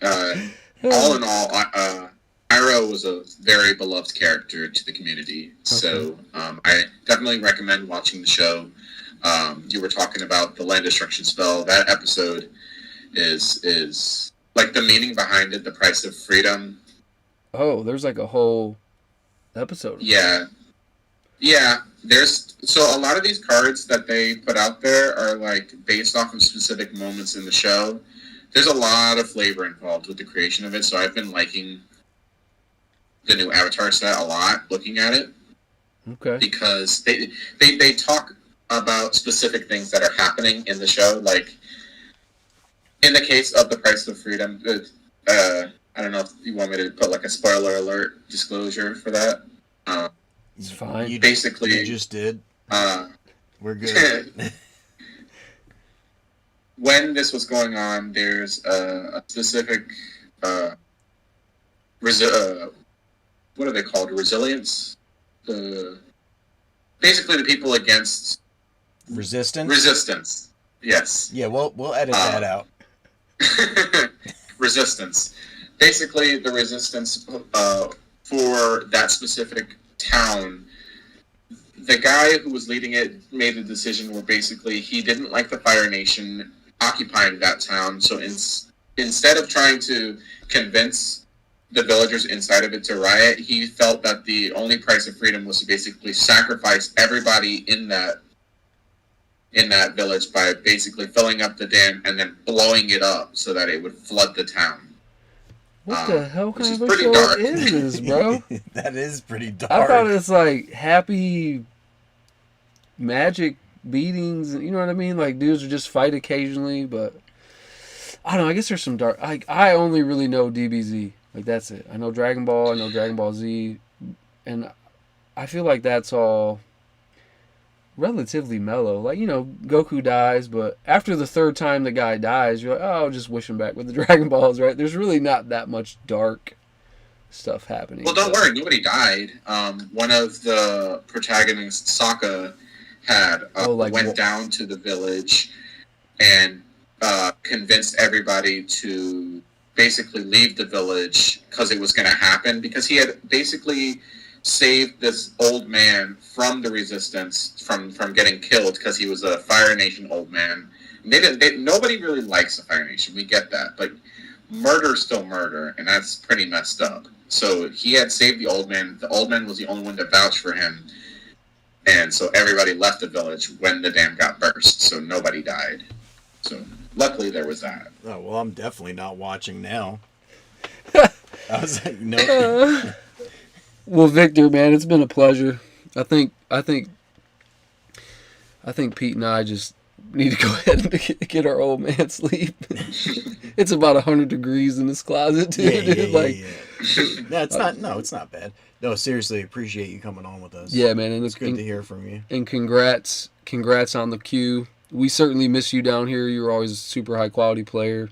All in all, Iroh was a very beloved character to the community, so I definitely recommend watching the show. You were talking about the land destruction spell. That episode is like the meaning behind it, the price of freedom. Oh, there's like a whole episode. Yeah. So a lot of these cards that they put out there are like based off of specific moments in the show. There's a lot of flavor involved with the creation of it, so I've been liking the new Avatar set a lot, looking at it. Okay. Because they talk about specific things that are happening in the show, like in the case of the price of freedom. I don't know if you want me to put like a spoiler alert disclosure for that. It's fine. You just did. We're good. When this was going on, there's a specific what are they called? Resilience. Basically, the people against resistance. Yes. Yeah, we'll edit that out. Resistance. Basically, the resistance for that specific town. The guy who was leading it made a decision where basically he didn't like the Fire Nation occupying that town. So instead of trying to convince the villagers inside of it to riot, he felt that the only price of freedom was to basically sacrifice everybody in that village by basically filling up the dam and then blowing it up so that it would flood the town. What the hell kind of a show is this, bro? That is pretty dark. I thought it's like happy magic beatings. You know what I mean? Like dudes would just fight occasionally, but I don't know. I guess there's some dark. I only really know DBZ. Like that's it. I know Dragon Ball. I know Dragon Ball Z, and I feel like that's all relatively mellow. Like, you know, Goku dies, but after the third time the guy dies, you're like, oh, I'll just wish him back with the Dragon Balls, right? There's really not that much dark stuff happening. Well, don't worry, nobody died. One of the protagonists, Sokka, went down to the village and convinced everybody to basically leave the village because it was going to happen, because he had basically saved this old man from the resistance, from getting killed, because he was a Fire Nation old man. Nobody really likes the Fire Nation. We get that, but murder's still murder, and that's pretty messed up. So he had saved the old man. The old man was the only one to vouch for him, and so everybody left the village when the dam got burst. So nobody died. So luckily there was that. Oh, well, I'm definitely not watching now. I was like, no. Well, Victor, man, it's been a pleasure. I think Pete and I just need to go ahead and get our old man sleep. It's about 100 degrees in this closet, dude. Yeah, it's not bad. No, seriously, appreciate you coming on with us. Yeah, man, and it's good to hear from you. And congrats on the queue. We certainly miss you down here. You were always a super high quality player.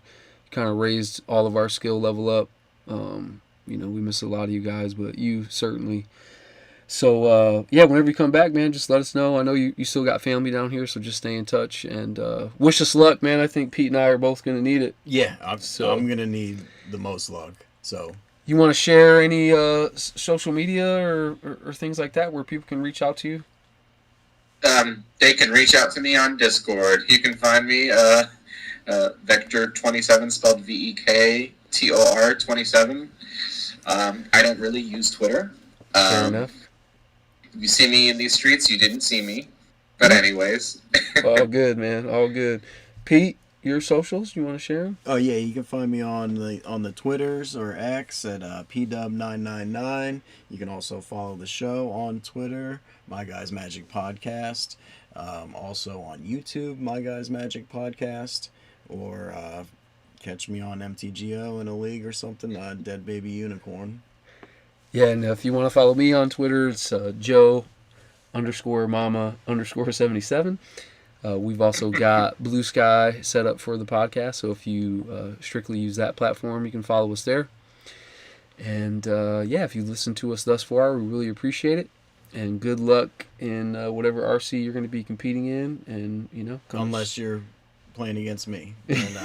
Kind of raised all of our skill level up. We miss a lot of you guys, but you certainly. So, whenever you come back, man, just let us know. I know you still got family down here, so just stay in touch. And wish us luck, man. I think Pete and I are both going to need it. Yeah, I'm going to need the most luck. So, you want to share any social media or things like that where people can reach out to you? They can reach out to me on Discord. You can find me Vector27, spelled VEKTOR 27. I don't really use Twitter. Fair enough. If you see me in these streets, you didn't see me. But anyways. All good, man. All good. Pete, your socials, you want to share them? Oh, yeah, you can find me on the Twitters or X at PW999. You can also follow the show on Twitter, My Guys Magic Podcast. Also on YouTube, My Guys Magic Podcast. Or catch me on MTGO in a league or something, Dead Baby Unicorn. Yeah, and if you want to follow me on Twitter, it's Joe_Mama_77. We've also got Blue Sky set up for the podcast, so if you strictly use that platform, you can follow us there. And if you listen to us thus far, we really appreciate it. And good luck in whatever RC you're going to be competing in. And unless you're playing against me, and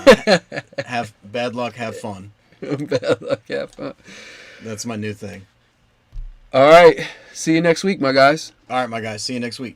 have bad luck, have fun. Bad luck, have fun. That's my new thing. All right. See you next week, my guys. All right, my guys. See you next week.